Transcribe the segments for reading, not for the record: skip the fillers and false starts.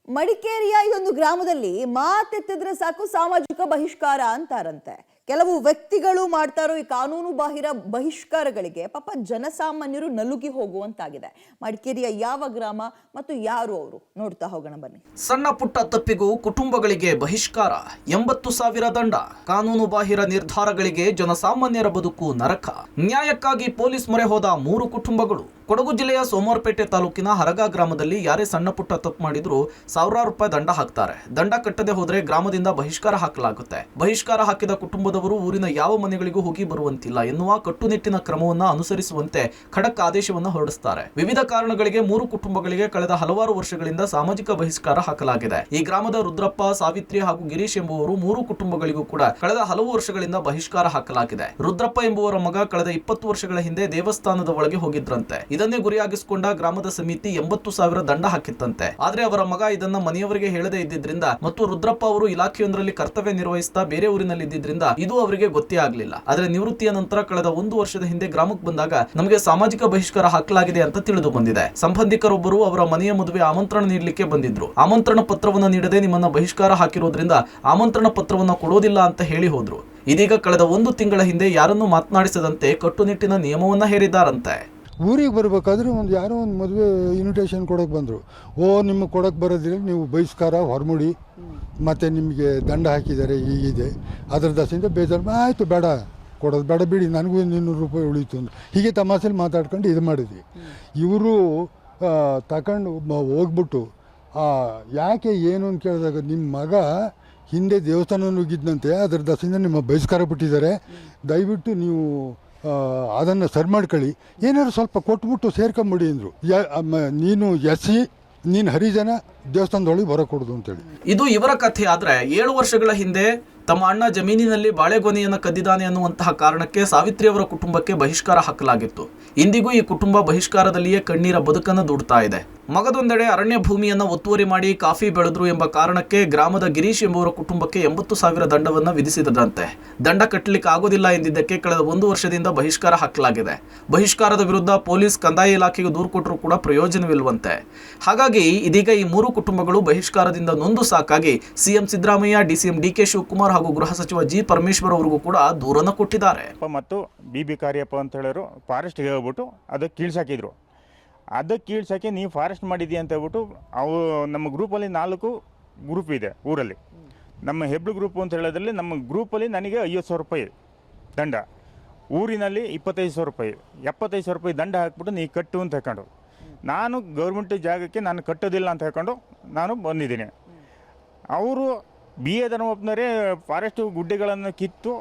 ಮಡಿಕೇರಿಯ ಇದೊಂದು ಗ್ರಾಮದಲ್ಲಿ ಮಾತೆತ್ತಿದ್ರೆ ಸಾಕು ಸಾಮಾಜಿಕ ಬಹಿಷ್ಕಾರ ಅಂತಾರಂತೆ. ಕೆಲವು ವ್ಯಕ್ತಿಗಳು ಮಾಡ್ತಾ ಇರೋ ಈ ಕಾನೂನು ಬಾಹಿರ ಬಹಿಷ್ಕಾರಗಳಿಗೆ ಪಾಪ ಜನಸಾಮಾನ್ಯರು ನಲುಗಿ ಹೋಗುವಂತಾಗಿದೆ. ಮಡಿಕೇರಿಯ ಯಾವ ಗ್ರಾಮ ಮತ್ತು ಯಾರು ಅವರು ನೋಡ್ತಾ ಹೋಗೋಣ ಬನ್ನಿ. ಸಣ್ಣ ಪುಟ್ಟ ತಪ್ಪಿಗೂ ಕುಟುಂಬಗಳಿಗೆ ಬಹಿಷ್ಕಾರ, 80,000 ದಂಡ, ಕಾನೂನು ಬಾಹಿರ ನಿರ್ಧಾರಗಳಿಗೆ ಜನಸಾಮಾನ್ಯರ ಬದುಕು ನರಕ. ನ್ಯಾಯಕ್ಕಾಗಿ ಪೊಲೀಸ್ ಮೊರೆ ಹೋದ 3 ಕುಟುಂಬಗಳು. ಕೊಡಗು ಜಿಲ್ಲೆಯ ಸೋಮವಾರಪೇಟೆ ತಾಲೂಕಿನ ಹರಗ ಗ್ರಾಮದಲ್ಲಿ ಯಾರೇ ಸಣ್ಣ ಪುಟ್ಟ ತಪ್ಪು ಮಾಡಿದ್ರು ಸಾವಿರಾರು ರೂಪಾಯಿ ದಂಡ ಹಾಕ್ತಾರೆ. ದಂಡ ಕಟ್ಟದೆ ಹೋದ್ರೆ ಗ್ರಾಮದಿಂದ ಬಹಿಷ್ಕಾರ ಹಾಕಲಾಗುತ್ತೆ. ಬಹಿಷ್ಕಾರ ಹಾಕಿದ ಕುಟುಂಬದವರು ಊರಿನ ಯಾವ ಮನೆಗಳಿಗೂ ಹೋಗಿ ಬರುವಂತಿಲ್ಲ ಎನ್ನುವ ಕಟ್ಟುನಿಟ್ಟಿನ ಕ್ರಮವನ್ನ ಅನುಸರಿಸುವಂತೆ ಖಡಕ್ ಆದೇಶವನ್ನು ಹೊರಡಿಸುತ್ತಾರೆ. ವಿವಿಧ ಕಾರಣಗಳಿಗೆ 3 ಕುಟುಂಬಗಳಿಗೆ ಕಳೆದ ಹಲವಾರು ವರ್ಷಗಳಿಂದ ಸಾಮಾಜಿಕ ಬಹಿಷ್ಕಾರ ಹಾಕಲಾಗಿದೆ. ಈ ಗ್ರಾಮದ ರುದ್ರಪ್ಪ, ಸಾವಿತ್ರಿ ಹಾಗೂ ಗಿರೀಶ್ ಎಂಬುವರು 3 ಕುಟುಂಬಗಳಿಗೂ ಕೂಡ ಕಳೆದ ಹಲವು ವರ್ಷಗಳಿಂದ ಬಹಿಷ್ಕಾರ ಹಾಕಲಾಗಿದೆ. ರುದ್ರಪ್ಪ ಎಂಬುವರ ಮಗ ಕಳೆದ 20 ವರ್ಷಗಳ ಹಿಂದೆ ದೇವಸ್ಥಾನದ ಒಳಗೆ ಹೋಗಿದ್ರಂತೆ. ಇದನ್ನೇ ಗುರಿಯಾಗಿಸಿಕೊಂಡ ಗ್ರಾಮದ ಸಮಿತಿ 80,000 ದಂಡ ಹಾಕಿತ್ತಂತೆ. ಆದ್ರೆ ಅವರ ಮಗ ಇದನ್ನ ಮನೆಯವರಿಗೆ ಹೇಳದೇ ಇದ್ದಿದ್ರಿಂದ ಮತ್ತು ರುದ್ರಪ್ಪ ಅವರು ಇಲಾಖೆಯೊಂದರಲ್ಲಿ ಕರ್ತವ್ಯ ನಿರ್ವಹಿಸ್ತಾ ಬೇರೆ ಊರಿನಲ್ಲಿ ಇದ್ದಿದ್ರಿಂದ ಇದು ಅವರಿಗೆ ಗೊತ್ತೇ ಆಗ್ಲಿಲ್ಲ. ಆದ್ರೆ ನಿವೃತ್ತಿಯ ನಂತರ ಕಳೆದ 1 ವರ್ಷದ ಹಿಂದೆ ಗ್ರಾಮಕ್ಕೆ ಬಂದಾಗ ನಮಗೆ ಸಾಮಾಜಿಕ ಬಹಿಷ್ಕಾರ ಹಾಕಲಾಗಿದೆ ಅಂತ ತಿಳಿದು ಬಂದಿದೆ. ಸಂಬಂಧಿಕರೊಬ್ಬರು ಅವರ ಮನೆಯ ಮದುವೆ ಆಮಂತ್ರಣ ನೀಡಲಿಕ್ಕೆ ಬಂದಿದ್ರು. ಆಮಂತ್ರಣ ಪತ್ರವನ್ನ ನೀಡದೆ ನಿಮ್ಮನ್ನ ಬಹಿಷ್ಕಾರ ಹಾಕಿರೋದ್ರಿಂದ ಆಮಂತ್ರಣ ಪತ್ರವನ್ನ ಕೊಡೋದಿಲ್ಲ ಅಂತ ಹೇಳಿ ಹೋದ್ರು. ಇದೀಗ ಕಳೆದ 1 ತಿಂಗಳ ಹಿಂದೆ ಯಾರನ್ನೂ ಮಾತನಾಡಿಸದಂತೆ ಕಟ್ಟುನಿಟ್ಟಿನ ನಿಯಮವನ್ನ ಹೇರಿದ್ದಾರಂತೆ. ಊರಿಗೆ ಬರಬೇಕಾದ್ರೆ ಯಾರೋ ಒಂದು ಮದುವೆ ಇನ್ವಿಟೇಷನ್ ಕೊಡೋಕೆ ಬಂದರು. ನಿಮಗೆ ಕೊಡೋಕೆ ಬರೋದಿಲ್ಲ, ನೀವು ಬಹಿಷ್ಕಾರ ಹೊರಮುಡಿ ಮತ್ತು ನಿಮಗೆ ದಂಡ ಹಾಕಿದ್ದಾರೆ, ಹೀಗಿದೆ. ಅದರ ದಸೆಯಿಂದ ಬೇಜಾರು ಆಯಿತು, ಬೇಡ ಕೊಡೋದು ಬೇಡ, ಬಿಡಿ, ನನಗೂ 200 ರೂಪಾಯಿ ಉಳೀತು ಅಂತ ಹೀಗೆ ತಮಾಷೆಲಿ ಮಾತಾಡ್ಕೊಂಡು ಇದು ಮಾಡಿದ್ವಿ. ಇವರು ತಗೊಂಡು ಹೋಗ್ಬಿಟ್ಟು ಯಾಕೆ ಏನು ಅಂತ ಕೇಳಿದಾಗ ನಿಮ್ಮ ಮಗ ಹಿಂದೆ ದೇವಸ್ಥಾನ ನುಗ್ಗಿದ್ದಂತೆ, ಅದರ ದಸೆಯಿಂದ ನಿಮ್ಮ ಬಹಿಷ್ಕಾರ ಬಿಟ್ಟಿದ್ದಾರೆ, ದಯವಿಟ್ಟು ನೀವು ಅದನ್ನು ಸರಿ ಮಾಡ್ಕೊಳ್ಳಿ, ಏನಾದ್ರು ಸ್ವಲ್ಪ ಕೊಟ್ಬಿಟ್ಟು ಸೇರ್ಕೊಂಬಿಡಿ ಅಂದರು. ನೀನು ಎಸ್ಸಿ, ನೀನು ಹರಿಜನ, ದೇವಸ್ಥಾನದೊಳಗೆ ಬರಕೂಡದು ಅಂತೇಳಿ. ಇದು ಇವರ ಕಥೆ. ಆದ್ರೆ 7 ವರ್ಷಗಳ ಹಿಂದೆ ತಮ್ಮ ಅಣ್ಣ ಜಮೀನಿನಲ್ಲಿ ಬಾಳೆಗೊನೆಯನ್ನು ಕದ್ದಿದ್ದಾನೆ ಅನ್ನುವಂತಹ ಕಾರಣಕ್ಕೆ ಸಾವಿತ್ರಿ ಅವರ ಕುಟುಂಬಕ್ಕೆ ಬಹಿಷ್ಕಾರ ಹಾಕಲಾಗಿತ್ತು. ಇಂದಿಗೂ ಈ ಕುಟುಂಬ ಬಹಿಷ್ಕಾರದಲ್ಲಿಯೇ ಕಣ್ಣೀರ ಬದುಕನ್ನು ದೂಡ್ತಾ ಇದೆ. ಮಗದೊಂದೆಡೆ ಅರಣ್ಯ ಭೂಮಿಯನ್ನ ಒತ್ತುವರಿ ಮಾಡಿ ಕಾಫಿ ಬೆಳೆದ್ರು ಎಂಬ ಕಾರಣಕ್ಕೆ ಗ್ರಾಮದ ಗಿರೀಶ್ ಎಂಬುವರ ಕುಟುಂಬಕ್ಕೆ 80,000 ದಂಡವನ್ನ ವಿಧಿಸಿದಂತೆ. ದಂಡ ಕಟ್ಟಲಿಕ್ಕೆ ಆಗೋದಿಲ್ಲ ಎಂದಿದ್ದಕ್ಕೆ ಕಳೆದ 1 ವರ್ಷದಿಂದ ಬಹಿಷ್ಕಾರ ಹಾಕಲಾಗಿದೆ. ಬಹಿಷ್ಕಾರದ ವಿರುದ್ಧ ಪೊಲೀಸ್, ಕಂದಾಯ ಇಲಾಖೆಗೆ ದೂರು ಕೊಟ್ಟರೂ ಕೂಡ ಪ್ರಯೋಜನವಿಲ್ಲವಂತೆ. ಹಾಗಾಗಿ ಇದೀಗ ಈ 3 ಕುಟುಂಬಗಳು ಬಹಿಷ್ಕಾರದಿಂದ ನೊಂದು ಸಾಕಾಗಿ ಸಿಎಂ ಸಿದ್ದರಾಮಯ್ಯ, ಡಿಸಿಎಂ ಡಿಕೆ ಶಿವಕುಮಾರ್ ಹಾಗೂ ಗೃಹ ಸಚಿವ ಜಿ ಪರಮೇಶ್ವರ್ ಅವರಿಗೂ ಕೂಡ ದೂರನ್ನು ಕೊಟ್ಟಿದ್ದಾರೆ. ಮತ್ತು ಬಿ ಕಾರ್ಯಪ್ಪ ಅಂತ ಹೇಳೋರು ಫಾರೆಸ್ಟ್ಗೆ ಹೋಗ್ಬಿಟ್ಟು ಅದಕ್ಕೆ ಕೀಳ್ಸಾಕಿದ್ರು. ಅದಕ್ಕೆ ಕೀಳ್ಸಾಕಿ ನೀವು ಫಾರೆಸ್ಟ್ ಮಾಡಿದ್ದೀಯ ಅಂತ ಹೇಳ್ಬಿಟ್ಟು ಅವು ನಮ್ಮ ಗ್ರೂಪಲ್ಲಿ 4 ಗ್ರೂಪ್ ಇದೆ ಊರಲ್ಲಿ. ನಮ್ಮ ಹೆಬ್ಳು ಗ್ರೂಪ್ ಅಂತ ಹೇಳೋದ್ರಲ್ಲಿ ನಮ್ಮ ಗ್ರೂಪಲ್ಲಿ ನನಗೆ 50,000 ರೂಪಾಯಿ ದಂಡ, ಊರಿನಲ್ಲಿ 25,000 ರೂಪಾಯಿ, 75,000 ರೂಪಾಯಿ ದಂಡ ಹಾಕ್ಬಿಟ್ಟು ನೀ ಕಟ್ಟು ಅಂತ ಹೇಳ್ಕೊಂಡು, ನಾನು ಗೌರ್ಮೆಂಟ್ ಜಾಗಕ್ಕೆ ನಾನು ಕಟ್ಟೋದಿಲ್ಲ ಅಂತ ಹೇಳ್ಕೊಂಡು ನಾನು ಬಂದಿದ್ದೀನಿ. ಅವರು ಧರ್ಮಪ್ಪನವರೇ ಫಾರೆಸ್ಟ್ ಗುಡ್ಡೆಗಳನ್ನು ಕಿತ್ತು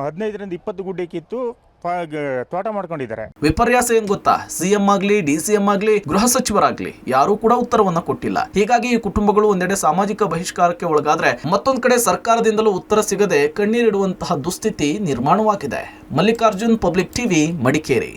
15ರಿಂದ 20 ಗುಡ್ಡೆ ಕಿತ್ತು ತೋಟ ಮಾಡ್ಕೊಂಡಿದ್ದಾರೆ. ವಿಪರ್ಯಾಸ ಏನ್ ಗೊತ್ತಾ, ಸಿಎಂ ಆಗ್ಲಿ, ಡಿಸಿಎಂ ಆಗ್ಲಿ, ಗೃಹ ಸಚಿವರಾಗ್ಲಿ ಯಾರು ಕೂಡ ಉತ್ತರವನ್ನ ಕೊಟ್ಟಿಲ್ಲ. ಹೀಗಾಗಿ ಈ ಕುಟುಂಬಗಳು ಒಂದೆಡೆ ಸಾಮಾಜಿಕ ಬಹಿಷ್ಕಾರಕ್ಕೆ ಒಳಗಾದ್ರೆ ಮತ್ತೊಂದ್ ಕಡೆ ಸರ್ಕಾರದಿಂದಲೂ ಉತ್ತರ ಸಿಗದೆ ಕಣ್ಣೀರಿಡುವಂತಹ ದುಸ್ಥಿತಿ ನಿರ್ಮಾಣವಾಗಿದೆ. Mallikarjun, public TV, Madikeri.